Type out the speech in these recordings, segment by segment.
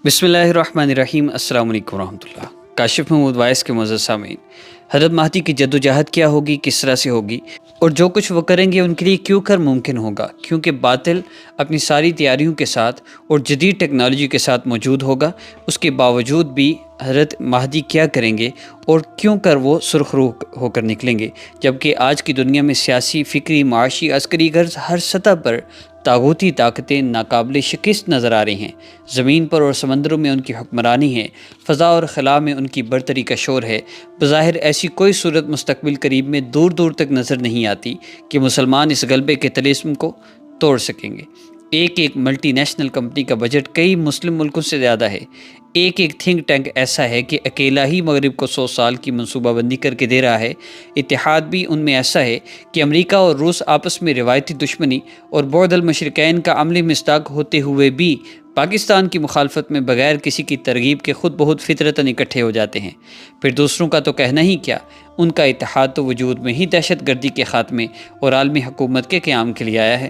بسم اللہ الرحمن الرحیم۔ السلام علیکم ورحمۃ اللہ۔ کاشف محمود وائس کے معزز سامعین، حضرت مہدی کی جدوجہد کیا ہوگی، کس طرح سے ہوگی، اور جو کچھ وہ کریں گے ان کے لیے کیوں کر ممکن ہوگا؟ کیونکہ باطل اپنی ساری تیاریوں کے ساتھ اور جدید ٹیکنالوجی کے ساتھ موجود ہوگا، اس کے باوجود بھی حضرت مہدی کیا کریں گے اور کیوں کر وہ سرخ روح ہو کر نکلیں گے، جبکہ آج کی دنیا میں سیاسی، فکری، معاشی، عسکری غرض ہر سطح پر طاغوتی طاقتیں ناقابل شکست نظر آ رہی ہیں۔ زمین پر اور سمندروں میں ان کی حکمرانی ہے، فضا اور خلا میں ان کی برتری کا شور ہے۔ بظاہر ایسی کوئی صورت مستقبل قریب میں دور دور تک نظر نہیں آتی کہ مسلمان اس غلبے کے طلسم کو توڑ سکیں گے۔ ایک ملٹی نیشنل کمپنی کا بجٹ کئی مسلم ملکوں سے زیادہ ہے۔ ایک تھنک ٹینک ایسا ہے کہ اکیلا ہی مغرب کو 100 سال کی منصوبہ بندی کر کے دے رہا ہے۔ اتحاد بھی ان میں ایسا ہے کہ امریکہ اور روس آپس میں روایتی دشمنی اور بعد المشرکین کا عملی مصداق ہوتے ہوئے بھی پاکستان کی مخالفت میں بغیر کسی کی ترغیب کے خود بخود فطرتاً اکٹھے ہو جاتے ہیں۔ پھر دوسروں کا تو کہنا ہی کیا، ان کا اتحاد تو وجود میں ہی دہشت گردی کے خاتمے اور عالمی حکومت کے قیام کے لیے آیا ہے۔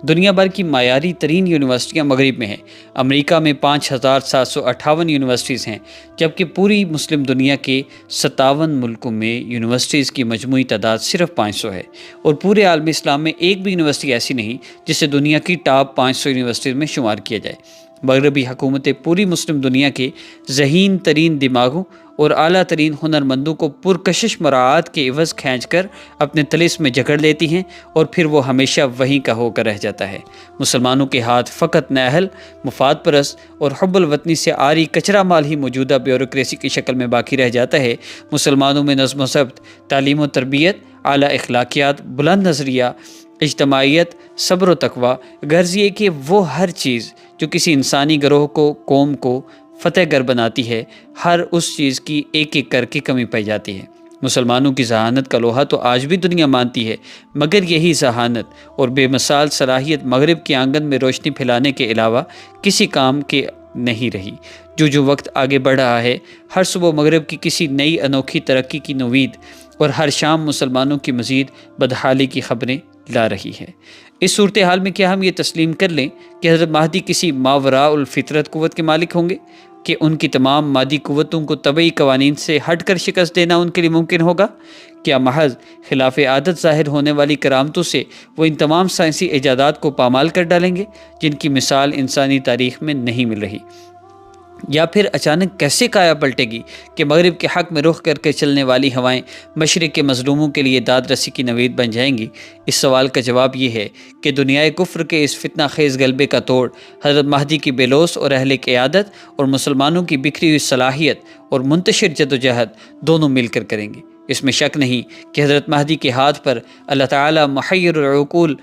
دنیا بھر کی معیاری ترین یونیورسٹیاں مغرب میں ہیں۔ امریکہ میں 5758 یونیورسٹیز ہیں، جبکہ پوری مسلم دنیا کے 57 ملکوں میں یونیورسٹیز کی مجموعی تعداد صرف 500 ہے، اور پورے عالم اسلام میں ایک بھی یونیورسٹی ایسی نہیں جسے دنیا کی ٹاپ 500 یونیورسٹیز میں شمار کیا جائے۔ مغربی حکومتیں پوری مسلم دنیا کے ذہین ترین دماغوں اور اعلیٰ ترین ہنرمندوں کو پرکشش مراعات کے عوض کھینچ کر اپنے طلسم میں جکڑ لیتی ہیں، اور پھر وہ ہمیشہ وہیں کا ہو کر رہ جاتا ہے۔ مسلمانوں کے ہاتھ فقط نااہل، مفاد پرست اور حب الوطنی سے عاری کچرا مال ہی موجودہ بیوروکریسی کی شکل میں باقی رہ جاتا ہے۔ مسلمانوں میں نظم و ضبط، تعلیم و تربیت، اعلیٰ اخلاقیات، بلند نظریہ، اجتماعیت، صبر و تقویٰ، غرض یہ کہ وہ ہر چیز جو کسی انسانی گروہ کو، قوم کو فتح گر بناتی ہے، ہر اس چیز کی ایک ایک کر کے کمی پائی جاتی ہے۔ مسلمانوں کی ذہانت کا لوہا تو آج بھی دنیا مانتی ہے، مگر یہی ذہانت اور بے مثال صلاحیت مغرب کے آنگن میں روشنی پھیلانے کے علاوہ کسی کام کے نہیں رہی۔ جو وقت آگے بڑھ رہا ہے، ہر صبح مغرب کی کسی نئی انوکھی ترقی کی نوید اور ہر شام مسلمانوں کی مزید بدحالی کی خبریں لا رہی ہے۔ اس صورتحال میں کیا ہم یہ تسلیم کر لیں کہ حضرت مہدی کسی ماوراء الفطرت قوت کے مالک ہوں گے، کہ ان کی تمام مادی قوتوں کو طبعی قوانین سے ہٹ کر شکست دینا ان کے لیے ممکن ہوگا؟ کیا محض خلاف عادت ظاہر ہونے والی کرامتوں سے وہ ان تمام سائنسی ایجادات کو پامال کر ڈالیں گے جن کی مثال انسانی تاریخ میں نہیں مل رہی؟ یا پھر اچانک کیسے کایا پلٹے گی کہ مغرب کے حق میں رخ کر کے چلنے والی ہوائیں مشرق کے مظلوموں کے لیے داد رسی کی نوید بن جائیں گی؟ اس سوال کا جواب یہ ہے کہ دنیائے کفر کے اس فتنہ خیز غلبے کا توڑ حضرت مہدی کی بے لوث اور اہل قیادت اور مسلمانوں کی بکھری ہوئی صلاحیت اور منتشر جدوجہد دونوں مل کر کریں گے۔ اس میں شک نہیں کہ حضرت مہدی کے ہاتھ پر اللہ تعالیٰ محیر العقول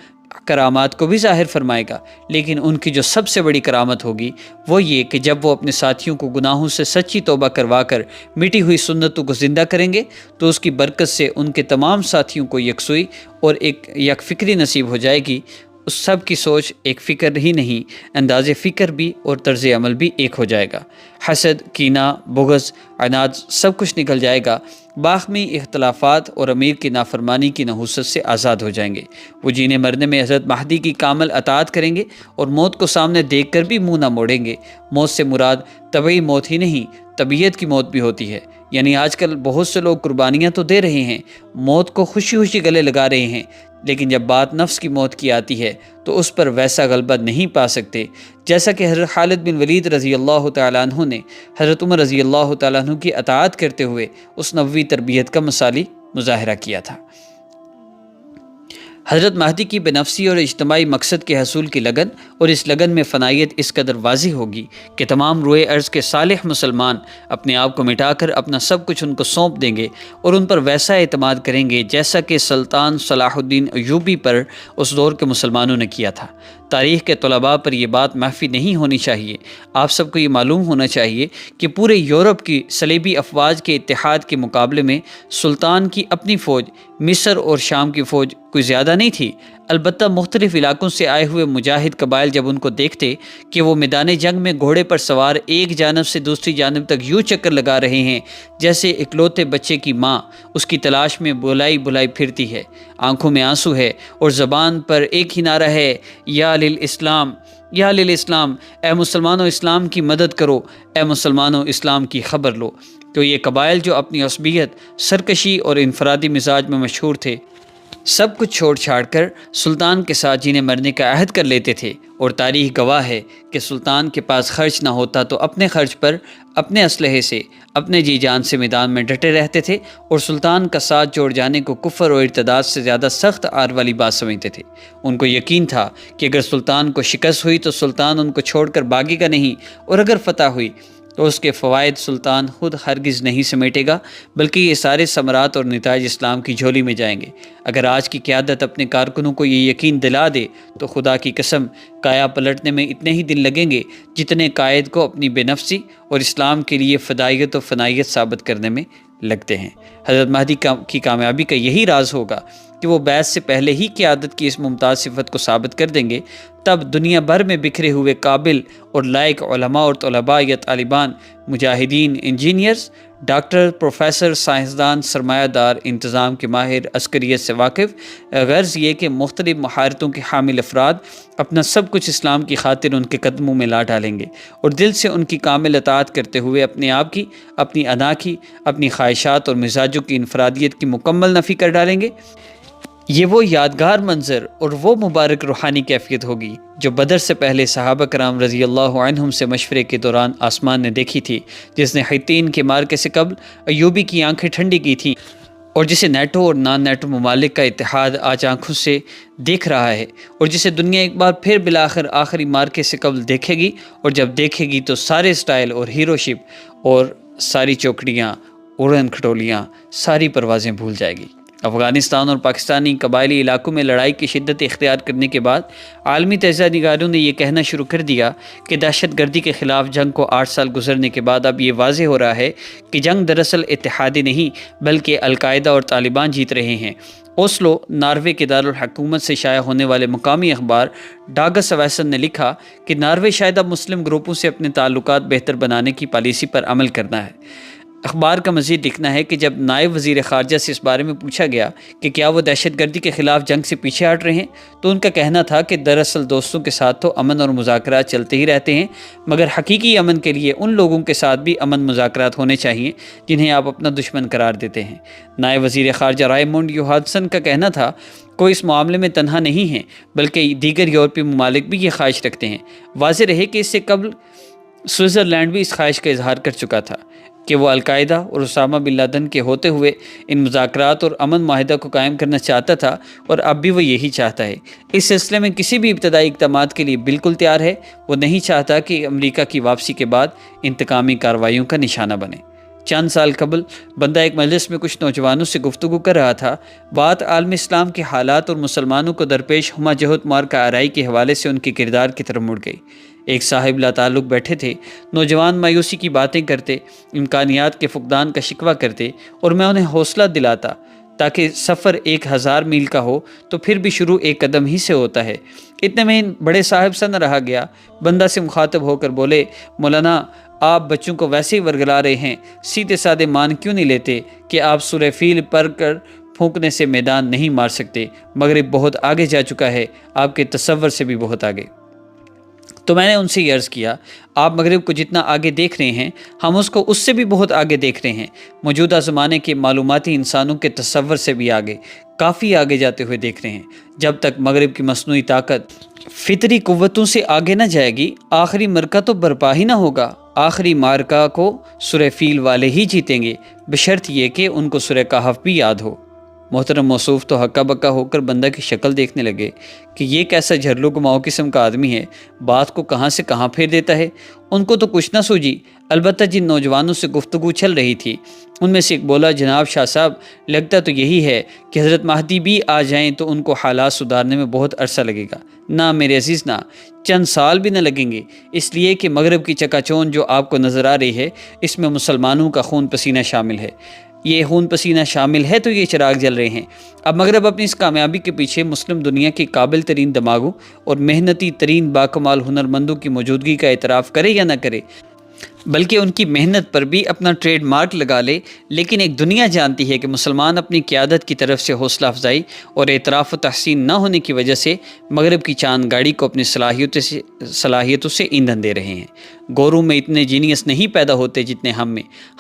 کرامات کو بھی ظاہر فرمائے گا، لیکن ان کی جو سب سے بڑی کرامت ہوگی وہ یہ کہ جب وہ اپنے ساتھیوں کو گناہوں سے سچی توبہ کروا کر مٹی ہوئی سنتوں کو زندہ کریں گے تو اس کی برکت سے ان کے تمام ساتھیوں کو یکسوئی اور ایک یک فکری نصیب ہو جائے گی۔ اس سب کی سوچ ایک فکر ہی نہیں، انداز فکر بھی اور طرز عمل بھی ایک ہو جائے گا۔ حسد، کینہ، بغض، عناد سب کچھ نکل جائے گا۔ باہمی اختلافات اور امیر کی نافرمانی کی نحوست سے آزاد ہو جائیں گے۔ وہ جینے مرنے میں حضرت مہدی کی کامل اطاعت کریں گے اور موت کو سامنے دیکھ کر بھی منہ نہ موڑیں گے۔ موت سے مراد طبعی موت ہی نہیں، طبیعت کی موت بھی ہوتی ہے۔ یعنی آج کل بہت سے لوگ قربانیاں تو دے رہے ہیں، موت کو خوشی خوشی گلے لگا رہے ہیں، لیکن جب بات نفس کی موت کی آتی ہے تو اس پر ویسا غلبہ نہیں پا سکتے جیسا کہ حضرت خالد بن ولید رضی اللہ تعالیٰ عنہ نے حضرت عمر رضی اللہ تعالیٰ عنہ کی اطاعت کرتے ہوئے اس نبوی تربیت کا مثالی مظاہرہ کیا تھا۔ حضرت مہدی کی بنفسی اور اجتماعی مقصد کے حصول کی لگن اور اس لگن میں فنائیت اس قدر واضح ہوگی کہ تمام روئے ارض کے صالح مسلمان اپنے آپ کو مٹا کر اپنا سب کچھ ان کو سونپ دیں گے اور ان پر ویسا اعتماد کریں گے جیسا کہ سلطان صلاح الدین ایوبی پر اس دور کے مسلمانوں نے کیا تھا۔ تاریخ کے طلباء پر یہ بات مخفی نہیں ہونی چاہیے۔ آپ سب کو یہ معلوم ہونا چاہیے کہ پورے یورپ کی صلیبی افواج کے اتحاد کے مقابلے میں سلطان کی اپنی فوج مصر اور شام کی فوج کوئی زیادہ نہیں تھی۔ البتہ مختلف علاقوں سے آئے ہوئے مجاہد قبائل جب ان کو دیکھتے کہ وہ میدان جنگ میں گھوڑے پر سوار ایک جانب سے دوسری جانب تک یوں چکر لگا رہے ہیں جیسے اکلوتے بچے کی ماں اس کی تلاش میں بلائی پھرتی ہے، آنکھوں میں آنسو ہے اور زبان پر ایک ہی نعرہ ہے، یا للاسلام یا اہل اسلام، اے مسلمانوں اسلام کی مدد کرو، اے مسلمانوں اسلام کی خبر لو۔ تو یہ قبائل جو اپنی عصبیت، سرکشی اور انفرادی مزاج میں مشہور تھے، سب کچھ چھوڑ چھاڑ کر سلطان کے ساتھ جینے مرنے کا عہد کر لیتے تھے، اور تاریخ گواہ ہے کہ سلطان کے پاس خرچ نہ ہوتا تو اپنے خرچ پر اپنے اسلحے سے، اپنے جی جان سے میدان میں ڈٹے رہتے تھے، اور سلطان کا ساتھ جوڑ جانے کو کفر اور ارتداد سے زیادہ سخت آر والی بات سمجھتے تھے۔ ان کو یقین تھا کہ اگر سلطان کو شکست ہوئی تو سلطان ان کو چھوڑ کر بھاگے گا نہیں، اور اگر فتح ہوئی تو اس کے فوائد سلطان خود ہرگز نہیں سمیٹے گا، بلکہ یہ سارے ثمرات اور نتائج اسلام کی جھولی میں جائیں گے۔ اگر آج کی قیادت اپنے کارکنوں کو یہ یقین دلا دے تو خدا کی قسم کایا پلٹنے میں اتنے ہی دن لگیں گے جتنے قائد کو اپنی بے نفسی اور اسلام کے لیے فدائیت و فنائیت ثابت کرنے میں لگتے ہیں۔ حضرت مہدی کی کامیابی کا یہی راز ہوگا کہ وہ بیعت سے پہلے ہی قیادت کی اس ممتاز صفت کو ثابت کر دیں گے، تب دنیا بھر میں بکھرے ہوئے قابل اور لائق علماء اور طلباء یا طالبان، مجاہدین، انجینئرز، ڈاکٹر، پروفیسر، سائنسدان، سرمایہ دار، انتظام کے ماہر، عسکریت سے واقف، غرض یہ کہ مختلف مہارتوں کے حامل افراد اپنا سب کچھ اسلام کی خاطر ان کے قدموں میں لا ڈالیں گے، اور دل سے ان کی کامل اطاعت کرتے ہوئے اپنے آپ کی، اپنی انا کی، اپنی خواہشات اور مزاجوں کی انفرادیت کی مکمل نفی کر ڈالیں گے۔ یہ وہ یادگار منظر اور وہ مبارک روحانی کیفیت ہوگی جو بدر سے پہلے صحابہ کرام رضی اللہ عنہم سے مشورے کے دوران آسمان نے دیکھی تھی، جس نے حطین کے معرکے سے قبل ایوبی کی آنکھیں ٹھنڈی کی تھیں، اور جسے نیٹو اور نان نیٹو ممالک کا اتحاد آج آنکھوں سے دیکھ رہا ہے، اور جسے دنیا ایک بار پھر بالآخر آخری معرکے سے قبل دیکھے گی، اور جب دیکھے گی تو سارے سٹائل اور ہیرو شپ اور ساری چوکڑیاں، اڑن کھٹولیاں، ساری پروازیں بھول جائے گی۔ افغانستان اور پاکستانی قبائلی علاقوں میں لڑائی کی شدت اختیار کرنے کے بعد عالمی تجزیہ نگاروں نے یہ کہنا شروع کر دیا کہ دہشت گردی کے خلاف جنگ کو 8 سال گزرنے کے بعد اب یہ واضح ہو رہا ہے کہ جنگ دراصل اتحادی نہیں بلکہ القاعدہ اور طالبان جیت رہے ہیں۔ اوسلو، ناروے کے دارالحکومت سے شائع ہونے والے مقامی اخبار ڈاگس اویسن نے لکھا کہ ناروے شاید اب مسلم گروپوں سے اپنے تعلقات بہتر بنانے کی پالیسی پر عمل کرنا ہے۔ اخبار کا مزید لکھنا ہے کہ جب نائب وزیر خارجہ سے اس بارے میں پوچھا گیا کہ کیا وہ دہشت گردی کے خلاف جنگ سے پیچھے ہٹ رہے ہیں تو ان کا کہنا تھا کہ دراصل دوستوں کے ساتھ تو امن اور مذاکرات چلتے ہی رہتے ہیں، مگر حقیقی امن کے لیے ان لوگوں کے ساتھ بھی امن مذاکرات ہونے چاہیے جنہیں آپ اپنا دشمن قرار دیتے ہیں۔ نائب وزیر خارجہ رائمونڈ یوہانسن کا کہنا تھا کوئی اس معاملے میں تنہا نہیں ہے بلکہ دیگر یورپی ممالک بھی یہ خواہش رکھتے ہیں۔ واضح رہے کہ اس سے قبل سوئٹزرلینڈ بھی اس خواہش کا اظہار کر چکا تھا کہ وہ القاعدہ اور اسامہ بن لادن کے ہوتے ہوئے ان مذاکرات اور امن معاہدہ کو قائم کرنا چاہتا تھا، اور اب بھی وہ یہی چاہتا ہے۔ اس سلسلے میں کسی بھی ابتدائی اقدامات کے لیے بالکل تیار ہے۔ وہ نہیں چاہتا کہ امریکہ کی واپسی کے بعد انتقامی کارروائیوں کا نشانہ بنے۔ چند سال قبل بندہ ایک مجلس میں کچھ نوجوانوں سے گفتگو کر رہا تھا۔ بات عالم اسلام کے حالات اور مسلمانوں کو درپیش ہمہ جہت مارکہ آرائی کے حوالے سے ان کے کردار کی طرف مڑ گئی۔ ایک صاحب لا تعلق بیٹھے تھے، نوجوان مایوسی کی باتیں کرتے، امکانیات کے فقدان کا شکوہ کرتے، اور میں انہیں حوصلہ دلاتا تاکہ سفر 1000 میل کا ہو تو پھر بھی شروع ایک قدم ہی سے ہوتا ہے۔ اتنے میں بڑے صاحب سے نہ رہا گیا، بندہ سے مخاطب ہو کر بولے، مولانا آپ بچوں کو ویسے ہی ورگلا رہے ہیں، سیدھے سادے مان کیوں نہیں لیتے کہ آپ سورہ فیل پڑھ کر پھونکنے سے میدان نہیں مار سکتے؟ مغرب بہت آگے جا چکا ہے، آپ کے تصور سے بھی بہت آگے۔ تو میں نے ان سے یہ عرض کیا، آپ مغرب کو جتنا آگے دیکھ رہے ہیں ہم اس کو اس سے بھی بہت آگے دیکھ رہے ہیں، موجودہ زمانے کے معلوماتی انسانوں کے تصور سے بھی آگے، کافی آگے جاتے ہوئے دیکھ رہے ہیں۔ جب تک مغرب کی مصنوعی طاقت فطری قوتوں سے آگے نہ جائے گی، آخری مرکہ تو برپا ہی نہ ہوگا۔ آخری مارکہ کو سورہ فیل والے ہی جیتیں گے، بشرط یہ کہ ان کو سورہ کہف بھی یاد ہو۔ محترم موصوف تو ہکا بکا ہو کر بندہ کی شکل دیکھنے لگے کہ یہ کیسا جھرلو گماؤ قسم کا آدمی ہے، بات کو کہاں سے کہاں پھیر دیتا ہے۔ ان کو تو کچھ نہ سوجی، البتہ جن نوجوانوں سے گفتگو چل رہی تھی ان میں سے ایک بولا، جناب شاہ صاحب لگتا تو یہی ہے کہ حضرت مہدی بھی آ جائیں تو ان کو حالات سدھارنے میں بہت عرصہ لگے گا۔ نہ میرے عزیز، نہ چند سال بھی نہ لگیں گے، اس لیے کہ مغرب کی چکا چوند جو آپ کو نظر آ رہی ہے اس میں مسلمانوں کا خون پسینہ شامل ہے۔ یہ خون پسینہ شامل ہے تو یہ چراغ جل رہے ہیں۔ اب مغرب اپنی اس کامیابی کے پیچھے مسلم دنیا کے قابل ترین دماغوں اور محنتی ترین باکمال ہنرمندوں کی موجودگی کا اعتراف کرے یا نہ کرے، بلکہ ان کی محنت پر بھی اپنا ٹریڈ مارک لگا لے، لیکن ایک دنیا جانتی ہے کہ مسلمان اپنی قیادت کی طرف سے حوصلہ افزائی اور اعتراف و تحسین نہ ہونے کی وجہ سے مغرب کی چاند گاڑی کو اپنی صلاحیتوں سے ایندھن دے رہے ہیں۔ گوروں میں اتنے جینیس نہیں پیدا ہوتے جتنے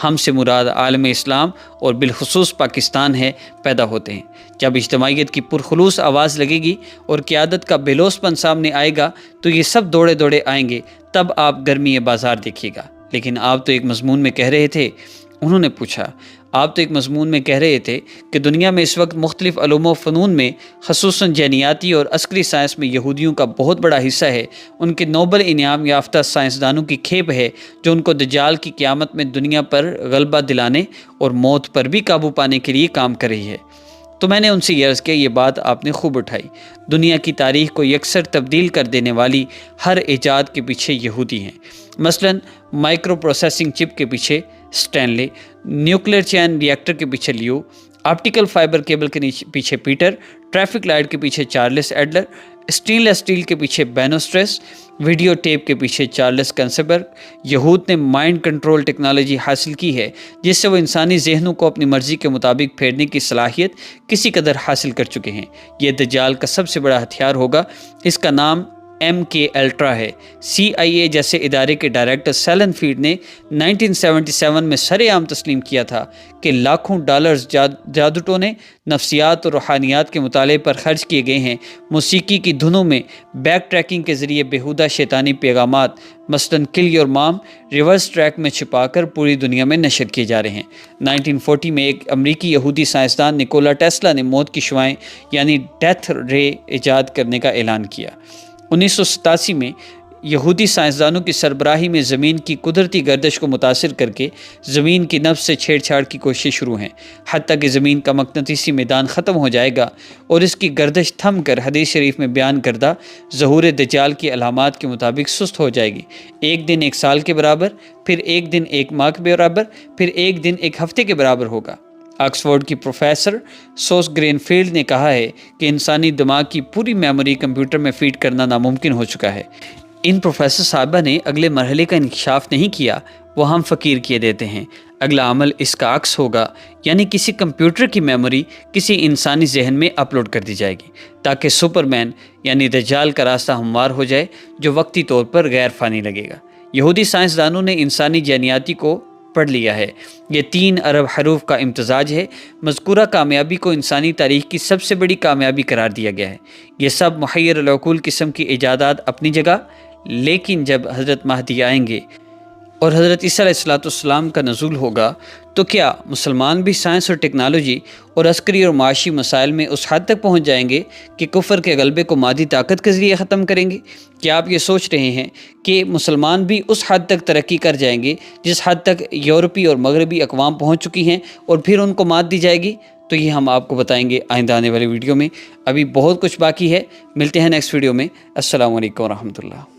ہم سے مراد عالم اسلام اور بالخصوص پاکستان ہے پیدا ہوتے ہیں۔ جب اجتماعیت کی پرخلوص آواز لگے گی اور قیادت کا بے لوث پن سامنے آئے گا تو یہ سب دوڑے دوڑے آئیں گے، تب آپ گرمی بازار دیکھیے گا۔ لیکن آپ تو ایک مضمون میں کہہ رہے تھے، انہوں نے پوچھا، آپ تو ایک مضمون میں کہہ رہے تھے کہ دنیا میں اس وقت مختلف علوم و فنون میں خصوصاً جینیاتی اور عسکری سائنس میں یہودیوں کا بہت بڑا حصہ ہے۔ ان کے نوبل انعام یافتہ سائنسدانوں کی کھیپ ہے جو ان کو دجال کی قیامت میں دنیا پر غلبہ دلانے اور موت پر بھی قابو پانے کے لیے کام کر رہی ہے۔ تو میں نے ان سے یہ عرض کیا، یہ بات آپ نے خوب اٹھائی۔ دنیا کی تاریخ کو یکسر تبدیل کر دینے والی ہر ایجاد کے پیچھے یہودی ہیں۔ مثلاً مائکرو پروسیسنگ چپ کے پیچھے سٹینلے، نیوکلیر چین ری ایکٹر کے پیچھے لیو، آپٹیکل فائبر کیبل کے پیچھے پیٹر، ٹریفک لائٹ کے پیچھے چارلس ایڈلر، اسٹین لیس اسٹیل کے پیچھے بینو اسٹریس، ویڈیو ٹیپ کے پیچھے چارلس کنسبرگ۔ یہود نے مائنڈ کنٹرول ٹیکنالوجی حاصل کی ہے جس سے وہ انسانی ذہنوں کو اپنی مرضی کے مطابق پھیرنے کی صلاحیت کسی قدر حاصل کر چکے ہیں۔ یہ دجال کا سب سے بڑا ہتھیار ہوگا۔ اس کا نام MK Ultra ہے۔ CIA جیسے ادارے کے ڈائریکٹر سیلن فیلڈ نے 1977 میں سر عام تسلیم کیا تھا کہ لاکھوں ڈالرز جادو ٹونے، نفسیات اور روحانیات کے مطالعے پر خرچ کیے گئے ہیں۔ موسیقی کی دھنوں میں بیک ٹریکنگ کے ذریعے بیہودہ شیطانی پیغامات مثلاً کل یور مام ریورس ٹریک میں چھپا کر پوری دنیا میں نشر کیے جا رہے ہیں۔ 1940 میں ایک امریکی یہودی سائنسدان نکولا ٹیسلا نے موت کی شعاعیں یعنی ڈیتھ رے ایجاد کرنے کا اعلان کیا۔ 1987 میں یہودی سائنسدانوں کی سربراہی میں زمین کی قدرتی گردش کو متاثر کر کے زمین کی نبض سے چھیڑ چھاڑ کی کوشش شروع ہیں، حتیٰ کہ زمین کا مقناطیسی میدان ختم ہو جائے گا اور اس کی گردش تھم کر حدیث شریف میں بیان کردہ ظہور دجال کی علامات کے مطابق سست ہو جائے گی۔ ایک دن ایک سال کے برابر، پھر ایک دن ایک ماہ کے برابر، پھر ایک دن ایک ہفتے کے برابر ہوگا۔ آکسفورڈ کی پروفیسر سوس گرین فیلڈ نے کہا ہے کہ انسانی دماغ کی پوری میموری کمپیوٹر میں فیڈ کرنا ناممکن ہو چکا ہے۔ ان پروفیسر صاحبہ نے اگلے مرحلے کا انکشاف نہیں کیا، وہ ہم فقیر کیے دیتے ہیں۔ اگلا عمل اس کا عکس ہوگا، یعنی کسی کمپیوٹر کی میموری کسی انسانی ذہن میں اپلوڈ کر دی جائے گی تاکہ سپرمین یعنی دجال کا راستہ ہموار ہو جائے جو وقتی طور پر غیر فانی لگے گا۔ یہودی سائنسدانوں نے انسانی جینیاتی کو پڑھ لیا ہے۔ یہ 3 ارب حروف کا امتزاج ہے۔ مذکورہ کامیابی کو انسانی تاریخ کی سب سے بڑی کامیابی قرار دیا گیا ہے۔ یہ سب محیر العقول قسم کی ایجادات اپنی جگہ، لیکن جب حضرت مہدی آئیں گے اور حضرت عیسیٰ علیہ السلام کا نزول ہوگا تو کیا مسلمان بھی سائنس اور ٹیکنالوجی اور عسکری اور معاشی مسائل میں اس حد تک پہنچ جائیں گے کہ کفر کے غلبے کو مادی طاقت کے ذریعے ختم کریں گے؟ کیا آپ یہ سوچ رہے ہیں کہ مسلمان بھی اس حد تک ترقی کر جائیں گے جس حد تک یورپی اور مغربی اقوام پہنچ چکی ہیں اور پھر ان کو مات دی جائے گی؟ تو یہ ہم آپ کو بتائیں گے آئندہ آنے والی ویڈیو میں۔ ابھی بہت کچھ باقی ہے، ملتے ہیں نیکسٹ ویڈیو میں۔ السلام علیکم ورحمۃ اللہ۔